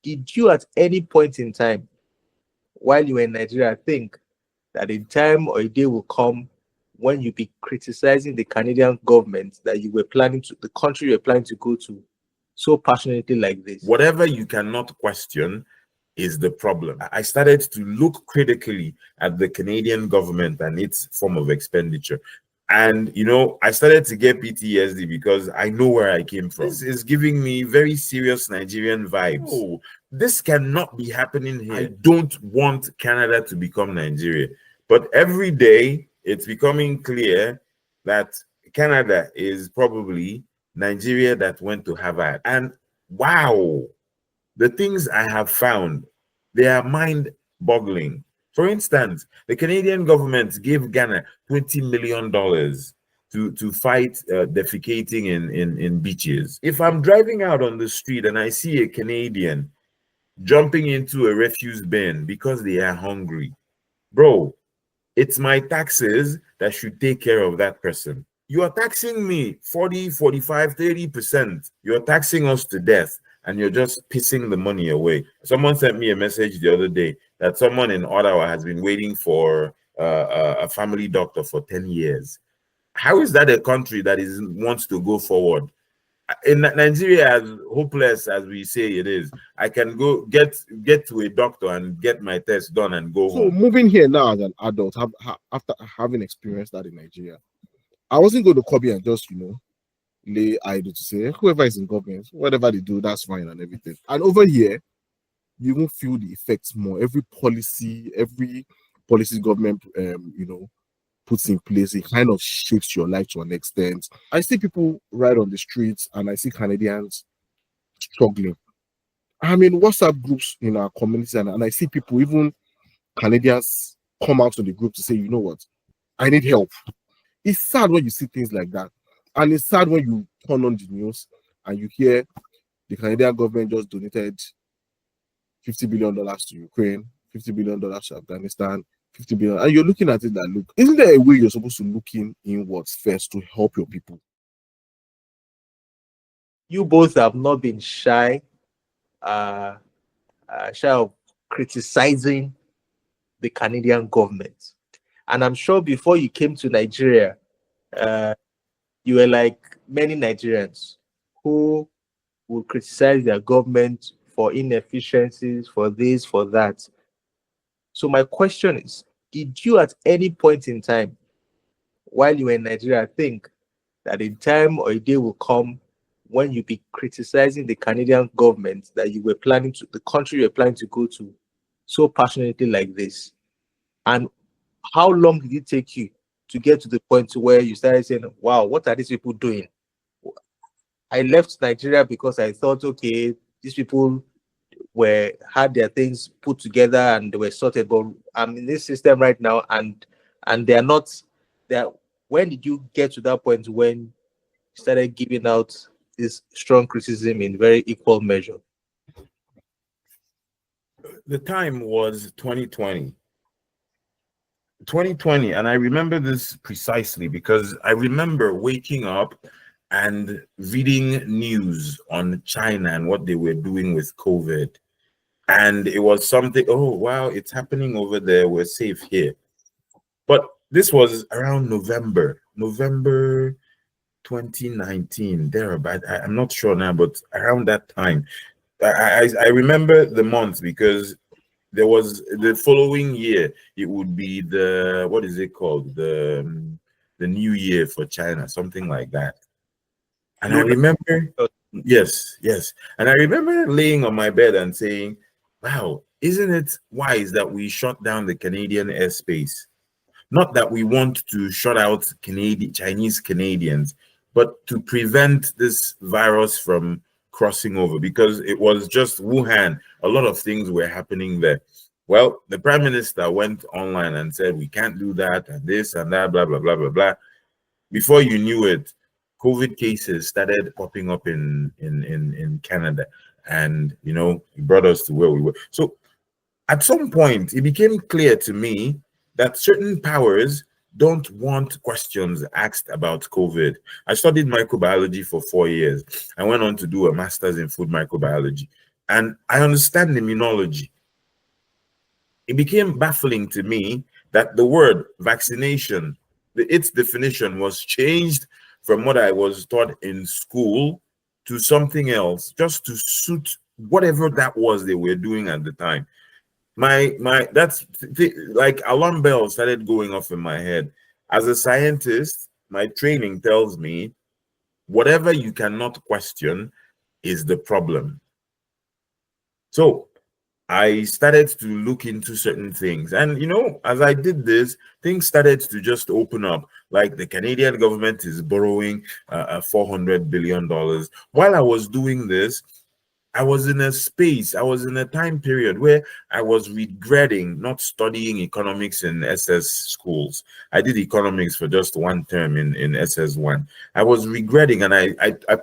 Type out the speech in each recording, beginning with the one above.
Did you at any point in time while you were in Nigeria think that a time or a day will come when you'll be criticizing the Canadian government that you were planning to, the country you were planning to go to, so passionately like this? Whatever you cannot question is the problem. I started to look critically at the Canadian government and its form of expenditure. And, I started to get PTSD because I know where I came from. This is giving me very serious Nigerian vibes. Oh, this cannot be happening here. I don't want Canada to become Nigeria. But every day, it's becoming clear that Canada is probably Nigeria that went to Harvard. And wow, the things I have found, they are mind-boggling. For instance, the Canadian government gave Ghana $20 million to fight defecating in beaches. If I'm driving out on the street and I see a Canadian jumping into a refuse bin because they are hungry, bro, it's my taxes that should take care of that person. You are taxing me 40, 45, 30%. You're taxing us to death, and you're just pissing the money away. Someone sent me a message the other day that someone in Ottawa has been waiting for a family doctor for 10 years. How is that a country that wants to go forward? In Nigeria, as hopeless as we say it is, I can go get to a doctor and get my test done and go home. So moving here now as an adult, after having experienced that in Nigeria, I wasn't going to copy and just, lay idle to say whoever is in government, whatever they do, that's fine and everything. And over here, you won't feel the effects more. Every policy government, puts in place, it kind of shapes your life to an extent. I see people ride on the streets and I see Canadians struggling. I'm in WhatsApp groups in our community and I see people, even Canadians, come out to the group to say, you know what, I need help. It's sad when you see things like that. And it's sad when you turn on the news and you hear the Canadian government just donated $50 billion to Ukraine, $50 billion to Afghanistan, 50 billion, and you're looking at it that, look, isn't there a way you're supposed to look inwards first to help your people? You both have not been shy of criticizing the Canadian government. And I'm sure before you came to Nigeria, you were like many Nigerians who would criticize their government for inefficiencies, for this, for that. So my question is, did you at any point in time while you were in Nigeria think that a time or a day will come when you'll be criticizing the Canadian government that you were planning to, the country you were planning to go to, so passionately like this? And how long did it take you to get to the point where you started saying, wow, what are these people doing? I left Nigeria because I thought, okay, these people had their things put together and they were sorted, but I'm in this system right now and they're not there. When did you get to that point when you started giving out this strong criticism in very equal measure? The time was 2020, and I remember this precisely because I remember waking up and reading news on China and what they were doing with COVID. And it was something, oh, wow, it's happening over there. We're safe here. But this was around November 2019, thereabout. I'm not sure now, but around that time. I remember the month because there was the following year, it would be what is it called? The New Year for China, something like that. And I remember, yes. And I remember laying on my bed and saying, wow, isn't it wise that we shut down the Canadian airspace? Not that we want to shut out Chinese Canadians, but to prevent this virus from crossing over, because it was just Wuhan. A lot of things were happening there. Well, the Prime Minister went online and said, we can't do that and this and that, blah, blah, blah, blah, blah. Before you knew it, COVID cases started popping up in Canada. And, it brought us to where we were. So at some point, it became clear to me that certain powers don't want questions asked about COVID. I studied microbiology for 4 years. I went on to do a master's in food microbiology. and I understand immunology. It became baffling to me that the word vaccination, its definition was changed from what I was taught in school to something else, just to suit whatever that was they were doing at the time. That's like alarm bells started going off in my head. As a scientist, my training tells me whatever you cannot question is the problem. So I started to look into certain things. And, as I did this, things started to just open up. Like the Canadian government is borrowing $400 billion. While I was doing this, I was in a time period where I was regretting not studying economics in SS schools. I did economics for just one term in SS1. I was regretting, and I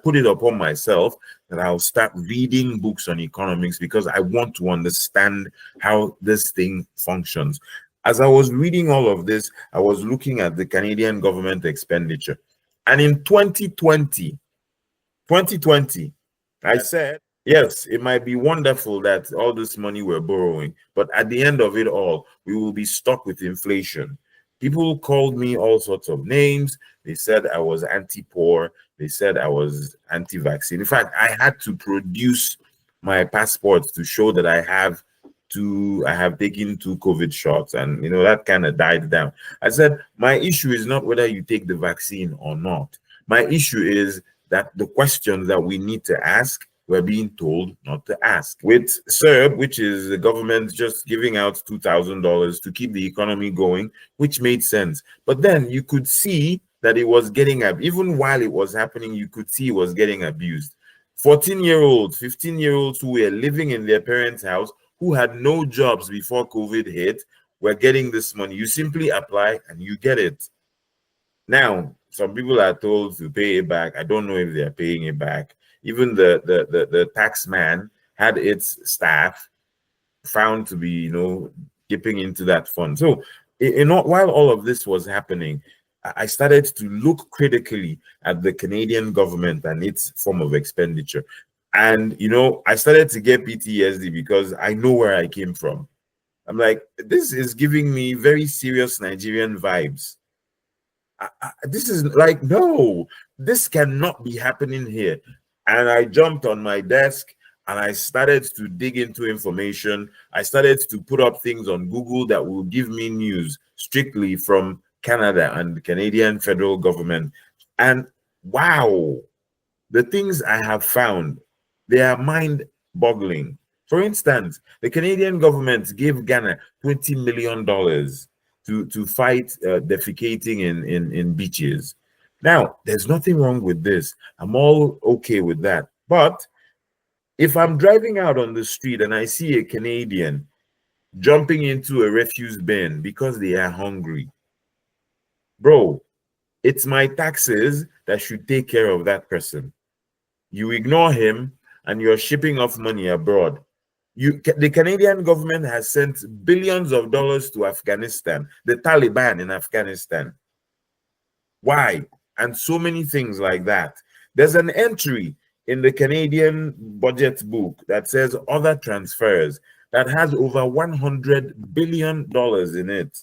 put it upon myself that I'll start reading books on economics because I want to understand how this thing functions. As I was reading all of this, I was looking at the Canadian government expenditure. And in 2020, I said, yes, it might be wonderful that all this money we're borrowing, but at the end of it all, we will be stuck with inflation. People called me all sorts of names. They said I was anti-poor. They said I was anti-vaccine. In fact, I had to produce my passport to show that I have taken 2 COVID shots, and that kind of died down. I said, my issue is not whether you take the vaccine or not. My issue is that the questions that we need to ask, we're being told not to ask. With CERB, which is the government just giving out $2,000 to keep the economy going, which made sense. But then you could see that it was getting up. Even while it was happening, you could see it was getting abused. 14-year-olds, 15-year-olds who were living in their parents' house, who had no jobs before COVID hit, were getting this money. You simply apply and you get it. Now, some people are told to pay it back. I don't know if they're paying it back. Even the tax man had its staff found to be, dipping into that fund. So, while all of this was happening, I started to look critically at the Canadian government and its form of expenditure. And, I started to get PTSD because I know where I came from. I'm like, this is giving me very serious Nigerian vibes. This is like, no, this cannot be happening here. And I jumped on my desk and I started to dig into information. I started to put up things on Google that will give me news strictly from Canada and the Canadian federal government. And wow, the things I have found, they are mind-boggling. For instance, the Canadian government gave Ghana $20 million to fight defecating in beaches. Now, there's nothing wrong with this. I'm all okay with that. But if I'm driving out on the street and I see a Canadian jumping into a refuse bin because they are hungry, bro, it's my taxes that should take care of that person. You ignore him and you're shipping off money abroad. The Canadian government has sent billions of dollars to Afghanistan, the Taliban in Afghanistan. Why? And so many things like that. There's an entry in the Canadian budget book that says other transfers that has over $100 billion in it.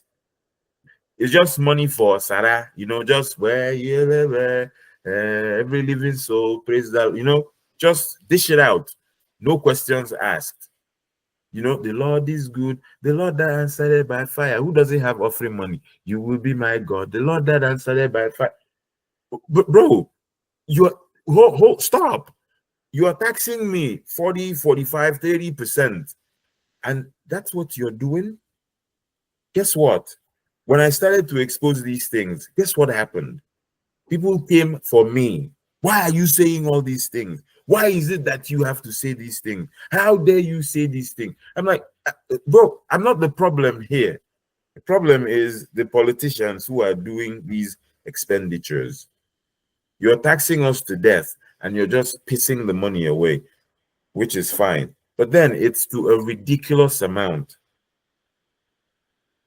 It's just money for Sarah, just where you live, every living soul, praise that, just dish it out. No questions asked. The Lord is good. The Lord that answered by fire. Who doesn't have offering money? You will be my God. The Lord that answered by fire. Bro, stop. You are taxing me 40, 45, 30%. And that's what you're doing? Guess what? When I started to expose these things, guess what happened? People came for me. Why are you saying all these things? Why is it that you have to say these things? How dare you say these things? I'm like, bro, I'm not the problem here. The problem is the politicians who are doing these expenditures. You're taxing us to death and you're just pissing the money away, which is fine. But then it's to a ridiculous amount.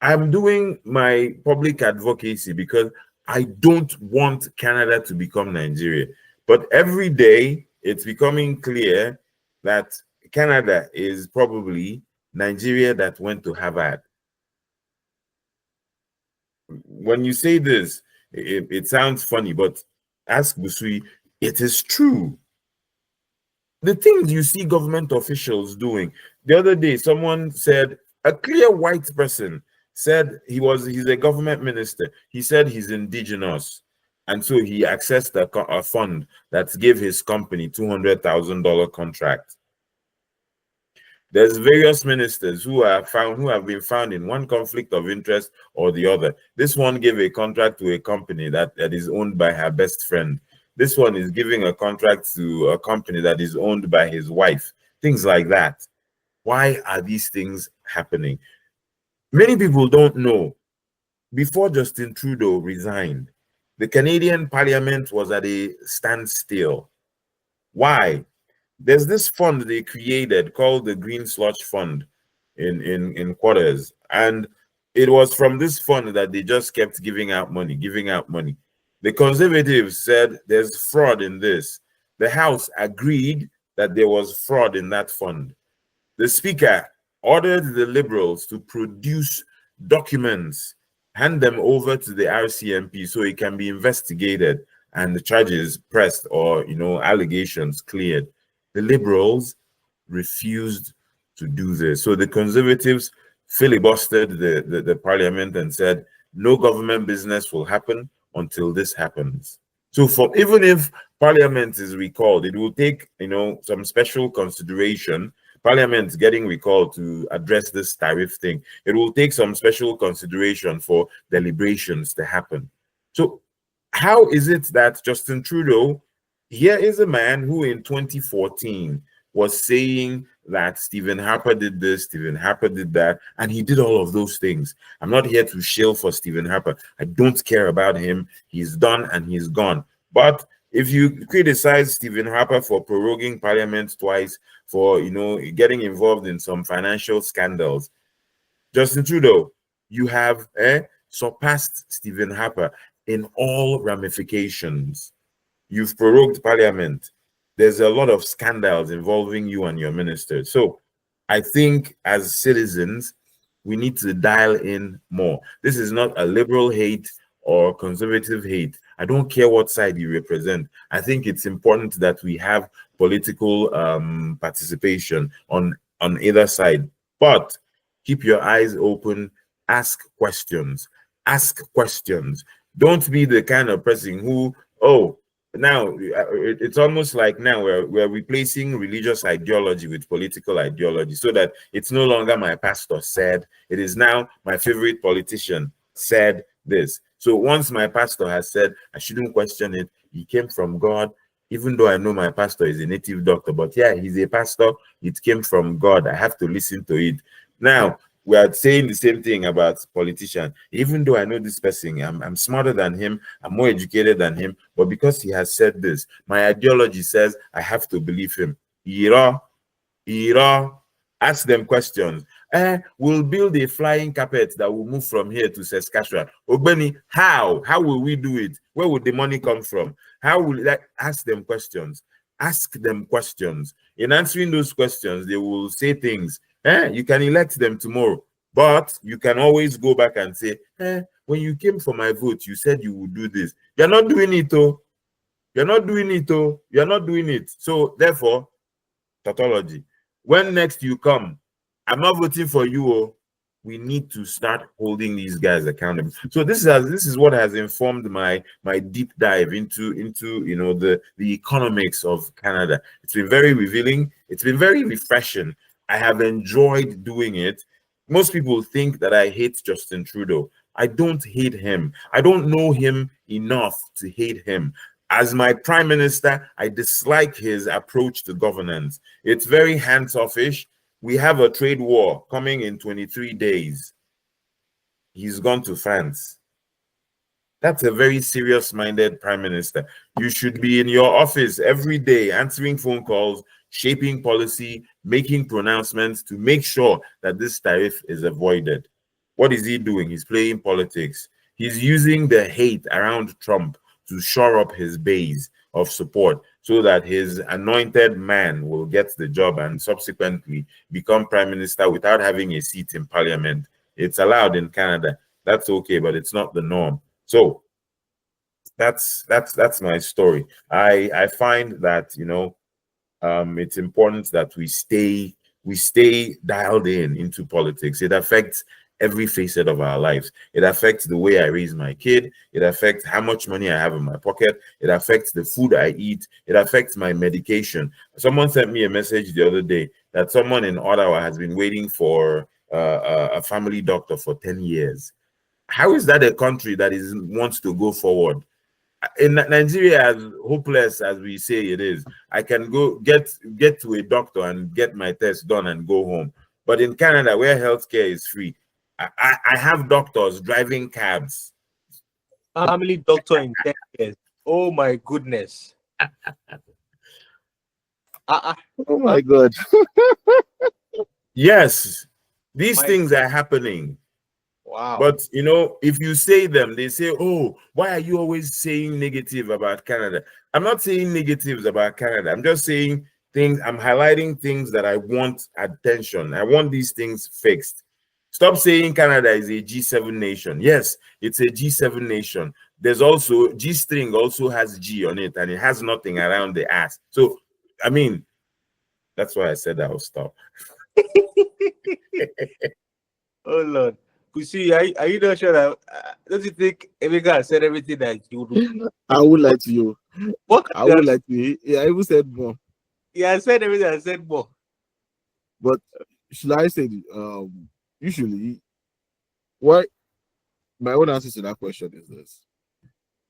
I'm doing my public advocacy because I don't want Canada to become Nigeria. But every day, it's becoming clear that Canada is probably Nigeria that went to Harvard. When you say this, it sounds funny, but ask Busui, it is true. The things you see government officials doing. The other day, someone said, a clear white person said he's a government minister. He said he's indigenous. And so he accessed a fund that gave his company $200,000 contract. There's various ministers who have been found in one conflict of interest or the other. This one gave a contract to a company that is owned by her best friend. This one is giving a contract to a company that is owned by his wife. Things like that. Why are these things happening? Many people don't know. Before Justin Trudeau resigned, the Canadian Parliament was at a standstill. Why? There's this fund they created called the Green Slush Fund in quarters. And it was from this fund that they just kept giving out money. The Conservatives said there's fraud in this. The House agreed that there was fraud in that fund. The Speaker ordered the Liberals to produce documents, hand them over to the RCMP so it can be investigated and the charges pressed or, allegations cleared. The Liberals refused to do this. So the Conservatives filibustered the Parliament and said, no government business will happen until this happens. So even if Parliament is recalled, it will take, some special consideration. Parliament getting recalled to address this tariff thing. It will take some special consideration for deliberations to happen. So how is it that Justin Trudeau, here is a man who in 2014 was saying that Stephen Harper did this, Stephen Harper did that, and he did all of those things. I'm not here to shill for Stephen Harper. I don't care about him. He's done and he's gone. But if you criticize Stephen Harper for proroguing Parliament twice, for getting involved in some financial scandals, Justin Trudeau, you have surpassed Stephen Harper in all ramifications. You've prorogued Parliament. There's a lot of scandals involving you and your ministers. So I think as citizens, we need to dial in more. This is not a liberal hate or conservative hate. I don't care what side you represent. I think it's important that we have political participation on either side. But keep your eyes open, ask questions. Don't be the kind of person who, now it's almost like now we're replacing religious ideology with political ideology, so that it's no longer my pastor said, it is now my favorite politician said this. So once my pastor has said, I shouldn't question it, he came from God, even though I know my pastor is a native doctor, but yeah, he's a pastor, it came from God, I have to listen to it. Now we are saying the same thing about politicians. Even though I know this person, I'm smarter than him, I'm more educated than him, but because he has said this, my ideology says I have to believe him. Ira, ask them questions. We'll build a flying carpet that will move from here to Saskatchewan. Ogbeni, how? How will we do it? Where would the money come from? How will that? Ask them questions. Ask them questions. In answering those questions, they will say things. You can elect them tomorrow, but you can always go back and say, when you came for my vote, you said you would do this. You're not doing it, oh. You're not doing it, oh. You're not doing it. So therefore, tautology. When next you come, I'm not voting for you, oh. We need to start holding these guys accountable. So this is what has informed my deep dive into the economics of Canada. It's been very revealing. It's been very refreshing. I have enjoyed doing it. Most people think that I hate Justin Trudeau. I don't hate him. I don't know him enough to hate him. As my prime minister, I dislike his approach to governance. It's very hands-offish. We have a trade war coming in 23 days. He's gone to France. That's a very serious-minded prime minister. You should be in your office every day answering phone calls, shaping policy, making pronouncements to make sure that this tariff is avoided. What is he doing? He's playing politics. He's using the hate around Trump to shore up his base of support. so that his anointed man will get the job and subsequently become prime minister without having a seat in parliament. It's allowed in Canada. That's okay, but it's not the norm. So that's my story. I find that, you know, it's important that we stay dialed into politics. It affects every facet of our lives. It affects the way I raise my kid. It affects how much money I have in my pocket. It affects the food I eat. It affects my medication. Someone sent me a message the other day that someone in Ottawa has been waiting for a family doctor for 10 years. How is that a country that wants to go forward? In Nigeria, as hopeless as we say it is, I can go get to a doctor and get my test done and go home. But in Canada, where healthcare is free, I have doctors driving cabs. Family doctor in 10 years. Oh my goodness. Oh my God. Yes, these things are happening. Wow. But, you know, if you say them, they say, oh, why are you always saying negative about Canada? I'm not saying negatives about Canada. I'm just saying things, I'm highlighting things that I want attention. I want these things fixed. Stop saying Canada is a G7 nation. Yes, it's a G7 nation. There's also, G string also has G on it, and it has nothing around the ass. So, I mean, that's why I said I will stop. Oh Lord. You see, are you not sure that don't you think Emeka said everything that you would? I would like to you. What I would like to. Yeah, I even said more. Yeah, I said everything. I said more. But should I say usually what my own answer to that question is this.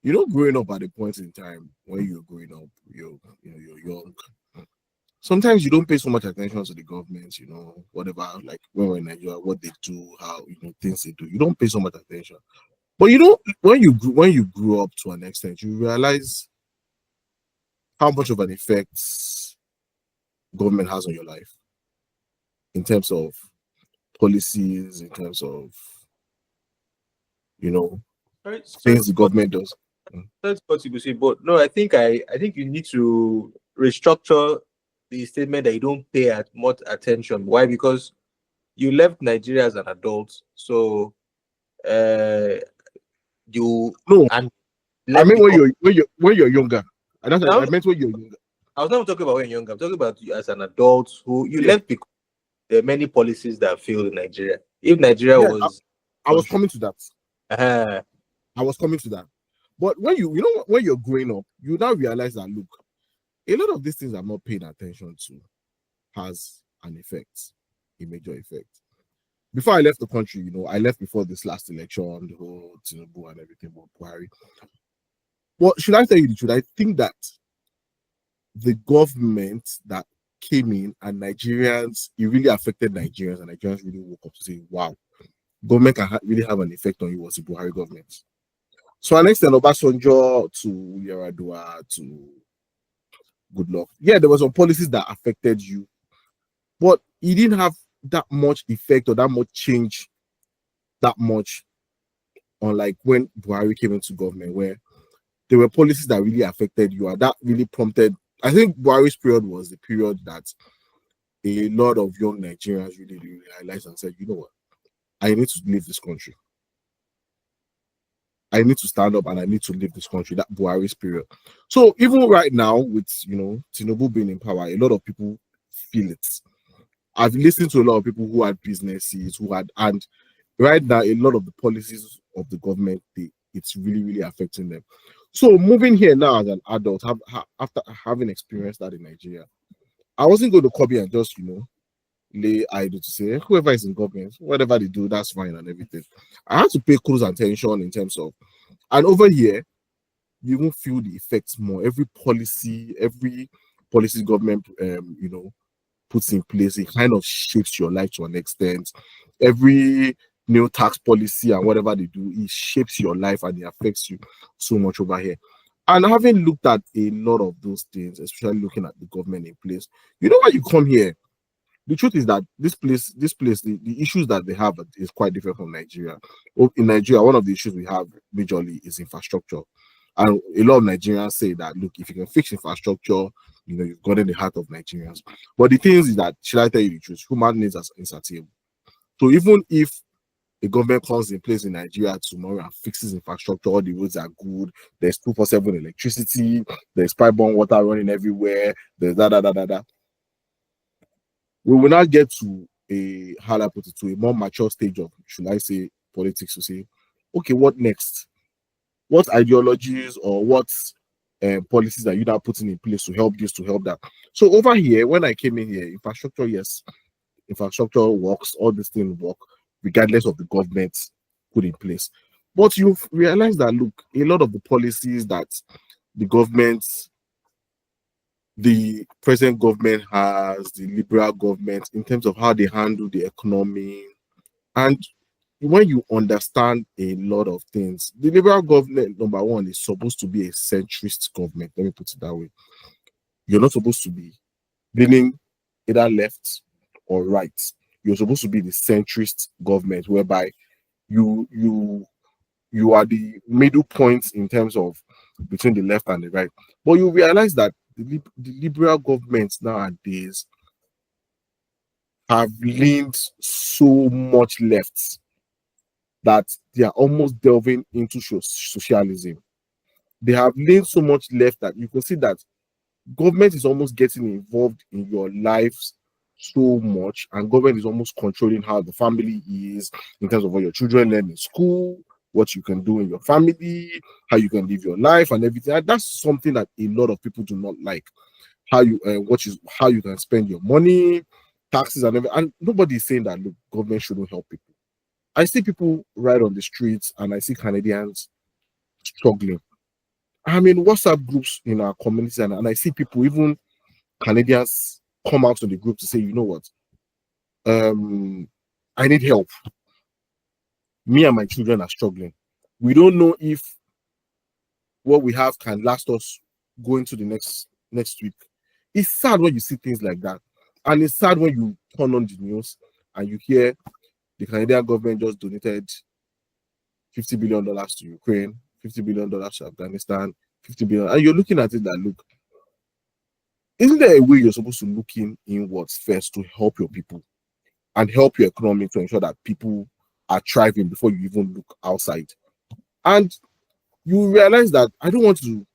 You know, growing up at a point in time when you're growing up, you're young. Sometimes you don't pay so much attention to the government, you know, whatever, like when we're in Nigeria, what they do, how, you know, things they do. You don't pay so much attention. But you know, when you grew up to an extent, you realize how much of an effect government has on your life in terms of policies, in terms of, you know, things the government does. That's possible, say, but no, I think you need to restructure the statement that you don't pay much attention. Why? Because you left Nigeria as an adult, so you no. And I mean when you're younger. I meant when you're younger. I was not talking about when you're younger. I'm talking about you as an adult who you left because there are many policies that failed in Nigeria. If Nigeria was, I was coming to that. I was coming to that. But when when you're growing up, you now realize that look, a lot of these things I'm not paying attention to has an effect, a major effect. Before I left the country, you know, I left before this last election, the whole Tinubu and everything about Buhari. But should I tell you the truth? I think that the government that came in and Nigerians, it really affected Nigerians, and Nigerians really woke up to say, wow, government can really have an effect on you was the Buhari government. So an extent, Obasanjo to Yaradua to good luck. Yeah, there were some policies that affected you, but it didn't have that much effect or that much change that much on like when Buhari came into government, where there were policies that really affected you, and that really prompted. I think Buhari's period was the period that a lot of young Nigerians really realized and said, you know what, I need to leave this country. I need to stand up and I need to leave this country, that Buhari's period. So even right now, with, you know, Tinubu being in power, a lot of people feel it. I've listened to a lot of people who had businesses, and right now, a lot of the policies of the government, it's really, really affecting them. So moving here now as an adult, after having experienced that in Nigeria, I wasn't going to copy and just, you know, lay idle to say whoever is in government, whatever they do, that's fine and everything. I had to pay close attention in terms of, and over here, you won't feel the effects more. Every policy government, you know, puts in place, it kind of shapes your life to an extent. Every new tax policy and whatever they do, it shapes your life and it affects you so much over here. And having looked at a lot of those things, especially looking at the government in place, you know, when you come here, the truth is that this place, the issues that they have is quite different from Nigeria. In Nigeria, one of the issues we have majorly is infrastructure. And a lot of Nigerians say that, look, if you can fix infrastructure, you've gotten the heart of Nigerians. But the thing is that, should I tell you the truth, human needs are insatiable. So even if the government comes in place in Nigeria tomorrow and fixes infrastructure, all the roads are good, there's 247 electricity, there's pipe-borne water running everywhere, there's da. We will not get to to a more mature stage of, should I say, politics, to say, okay, what next? What ideologies or what policies are you now putting in place to help this, to help that? So over here, when I came in here, infrastructure, yes, infrastructure works, all these things work, regardless of the government put in place. But you've realized that, look, a lot of the policies that the present government has, the liberal government, in terms of how they handle the economy, and when you understand a lot of things, the liberal government, number one, is supposed to be a centrist government. Let me put it that way. You're not supposed to be leaning either left or right. You're supposed to be the centrist government, whereby you are the middle point in terms of between the left and the right. But you realize that the liberal governments nowadays have leaned so much left that they are almost delving into socialism. They have leaned so much left that you can see that government is almost getting involved in your lives so much, and government is almost controlling how the family is, in terms of what your children learn in school, what you can do in your family, how you can live your life and everything. And that's something that a lot of people do not like. How you can spend your money, taxes and everything. And nobody is saying that, look, government shouldn't help people. I see people ride on the streets and I see Canadians struggling. I'm in WhatsApp groups in our community, and I see people, even Canadians, come out on the group to say, you know what, I need help. Me and my children are struggling. We don't know if what we have can last us going to the next week. It's sad when you see things like that. And it's sad when you turn on the news and you hear the Canadian government just donated $50 billion to Ukraine, $50 billion to Afghanistan, $50 billion. And you're looking at it that, look, isn't there a way you're supposed to look inwards first to help your people and help your economy to ensure that people are thriving before you even look outside? And you realize that, I don't want to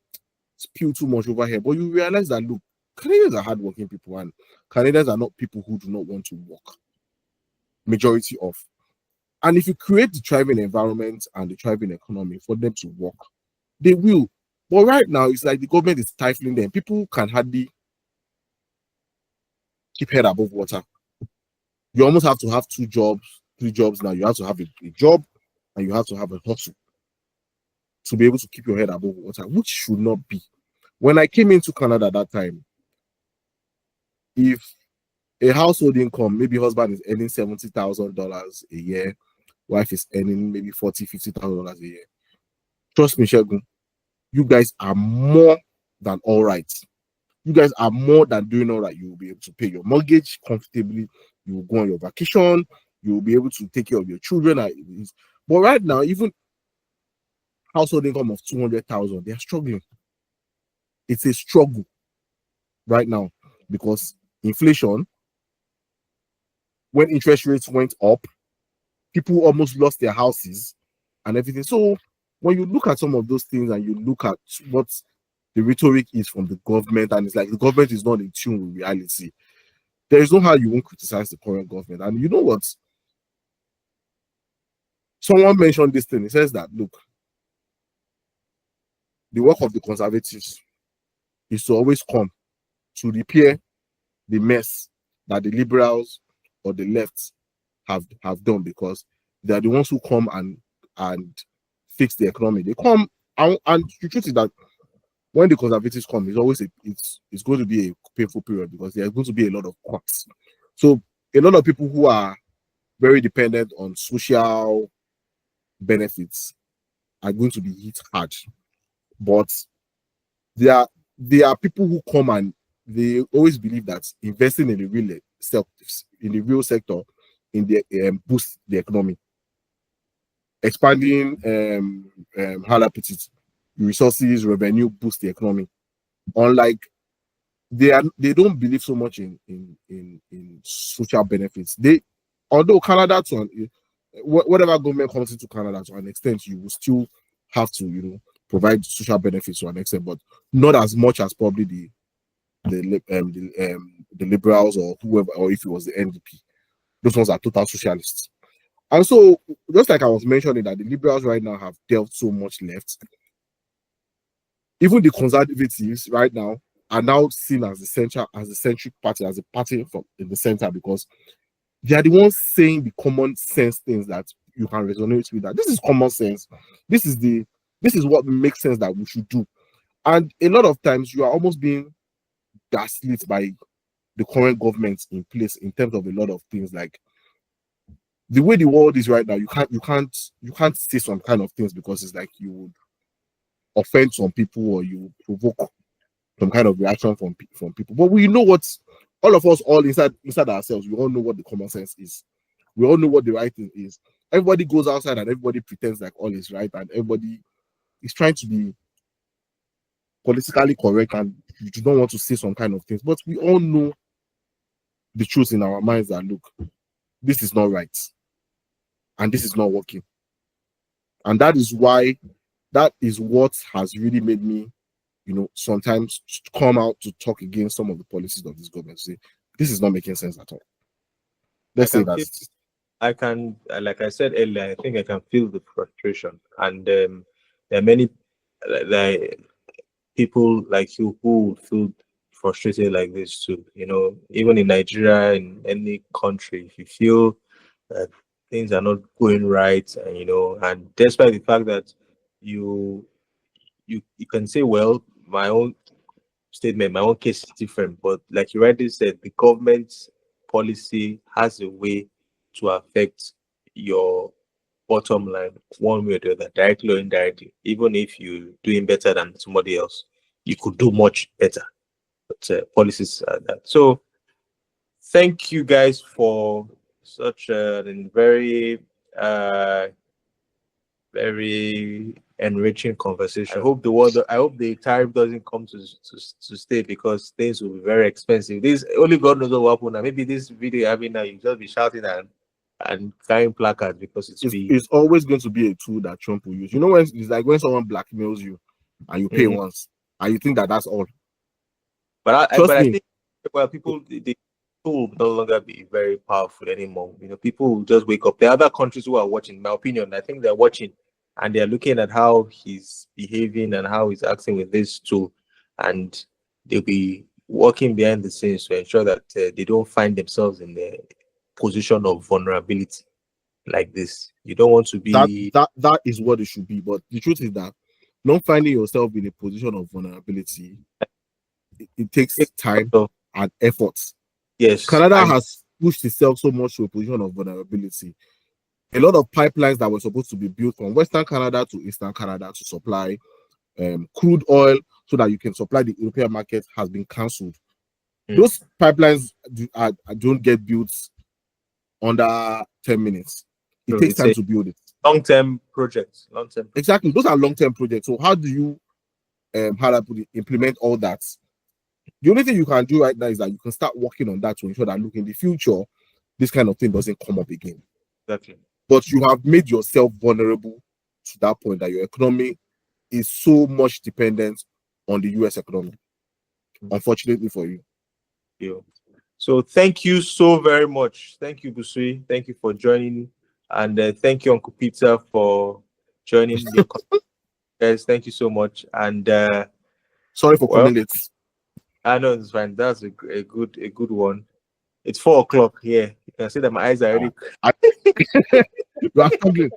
spew too much over here, but you realize that, look, Canadians are hardworking people, and Canadians are not people who do not want to work. Majority of. And if you create the thriving environment and the thriving economy for them to work, they will. But right now, it's like the government is stifling them. People can hardly keep head above water. You almost have to have 2 jobs, 3 jobs now. You have to have a job and you have to have a hustle to be able to keep your head above water, which should not be. When I came into Canada at that time, if a household income, maybe husband is earning $70,000 a year, wife is earning maybe $40,000, $50,000 a year. Trust me, Shegun, you guys are more than all right. You guys are more than doing all right. You will be able to pay your mortgage comfortably. You will go on your vacation. You will be able to take care of your children. But right now, even household income of 200,000, they are struggling. It's a struggle right now because inflation, when interest rates went up, people almost lost their houses and everything. So when you look at some of those things and you look at what the rhetoric is from the government, and it's like the government is not in tune with reality, there is no how you won't criticize the current government. And you know what? Someone mentioned this thing. It says that, look, the work of the conservatives is to always come to repair the mess that the liberals or the left have done, because they are the ones who come and fix the economy. They come and the truth is that when the conservatives come, it's always it's going to be a painful period because there's going to be a lot of cuts. So a lot of people who are very dependent on social benefits are going to be hit hard. But there are people who come and they always believe that investing in the real sector in the boost the economy, expanding how I put it, resources, revenue, boost the economy. Unlike they don't believe so much in social benefits. Although Canada whatever government comes into Canada to an extent, you will still have to provide social benefits to an extent, but not as much as probably the liberals or whoever, or if it was the NDP. Those ones are total socialists. And so, just like I was mentioning, that the liberals right now have dealt so much left, even the conservatives right now are now seen as the centric party, as a party from in the center, because they are the ones saying the common sense things that you can resonate with. That this is common sense. This is what makes sense that we should do. And a lot of times you are almost being gaslit by the current government in place in terms of a lot of things. Like the way the world is right now, you can't say some kind of things because it's like you would offend some people or you provoke some kind of reaction from people. But we know what all of us, all inside ourselves, we all know what the common sense is. We all know what the right thing is. Everybody goes outside and everybody pretends like all is right, and everybody is trying to be politically correct, and you do not want to say some kind of things. But we all know the truth in our minds that, look, this is not right and this is not working. And that is what has really made me, sometimes come out to talk against some of the policies of this government. Say, this is not making sense at all. Let's say that. I can, like I said earlier, I think I can feel the frustration. And there are many people like you who feel frustrated like this too. Even in Nigeria, in any country, if you feel that things are not going right, and despite the fact that you can say, well, my own statement, my own case is different, but like you rightly said, the government's policy has a way to affect your bottom line one way or the other, directly or indirectly. Even if you're doing better than somebody else, you could do much better. But policies are that. So thank you guys for such a very very enriching conversation. I hope the tariff doesn't come to stay, because things will be very expensive. This only God knows what will happen. And maybe this video having now, you just be shouting and carrying placards because it's always going to be a tool that Trump will use. When it's like when someone blackmails you and you pay once and you think that that's all. But I think, well, people, the tool will no longer be very powerful anymore. People will just wake up. There are other countries who are watching. In my opinion, I think they're watching and they're looking at how he's behaving and how he's acting with this tool, and they'll be working behind the scenes to ensure that they don't find themselves in the position of vulnerability like this. You don't want to be that is what it should be. But the truth is that not finding yourself in a position of vulnerability, it takes time and effort. Yes, Canada has pushed itself so much to a position of vulnerability. A lot of pipelines that were supposed to be built from Western Canada to Eastern Canada to supply crude oil so that you can supply the European market has been cancelled. Those pipelines don't get built under 10 minutes. It takes time to build it. Long-term projects. Exactly. Those are long-term projects. So how do you implement all that? The only thing you can do right now is that you can start working on that to ensure that, look, in the future, this kind of thing doesn't come up again. Exactly. But you have made yourself vulnerable to that point that your economy is so much dependent on the US economy. Unfortunately for you. So thank you so very much. Thank you, Busui. Thank you for joining. And thank you, Uncle Peter, for joining. Guys, thank you so much. And sorry for coming late. I know it's fine. That's a good one. It's 4 o'clock here. You can see that my eyes are already. You are struggling.